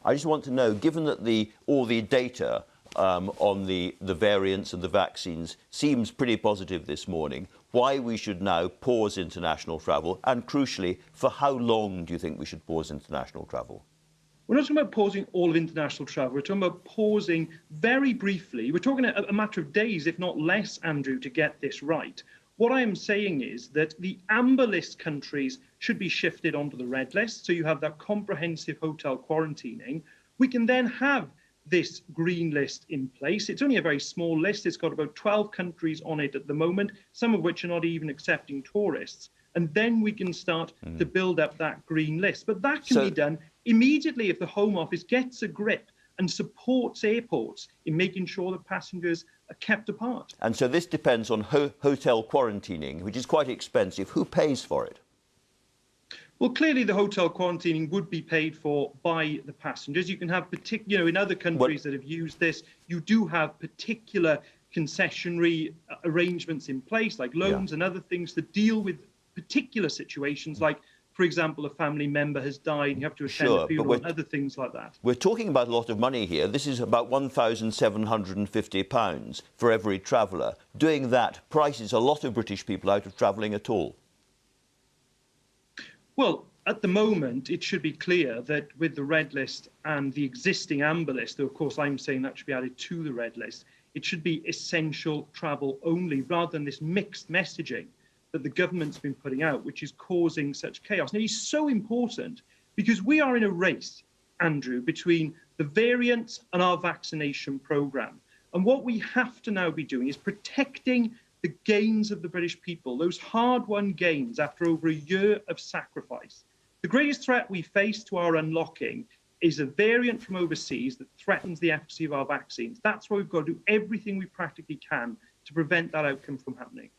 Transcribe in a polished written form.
I just want to know, given that all the data on the variants and the vaccines seems pretty positive this morning, why we should now pause international travel, and crucially, for how long do you think we should pause international travel? We're not talking about pausing all of international travel. We're talking about pausing very briefly. We're talking a matter of days, if not less, Andrew, to get this right. What I am saying is that the amber list countries should be shifted onto the red list. So you have that comprehensive hotel quarantining. We can then have this green list in place. It's only a very small list. It's got about 12 countries on it at the moment, some of which are not even accepting tourists. And then we can start to build up that green list. But that can be done immediately if the Home Office gets a grip and supports airports in making sure that passengers are kept apart. And so this depends on hotel quarantining, which is quite expensive. Who pays for it? Well, clearly the hotel quarantining would be paid for by the passengers. You can have in other countries that have used this, you do have particular concessionary arrangements in place, like loans and other things that deal with particular situations, like, for example, a family member has died, you have to attend a funeral and other things like that. We're talking about a lot of money here. This is about £1,750 for every traveller. Doing that prices a lot of British people out of travelling at all. Well, at the moment, it should be clear that with the red list and the existing amber list, though of course I'm saying that should be added to the red list, it should be essential travel only, rather than this mixed messaging that the government's been putting out, which is causing such chaos. Now, it's so important because we are in a race, Andrew, between the variants and our vaccination programme. And what we have to now be doing is protecting the gains of the British people, those hard-won gains after over a year of sacrifice. The greatest threat we face to our unlocking is a variant from overseas that threatens the efficacy of our vaccines. That's why we've got to do everything we practically can to prevent that outcome from happening.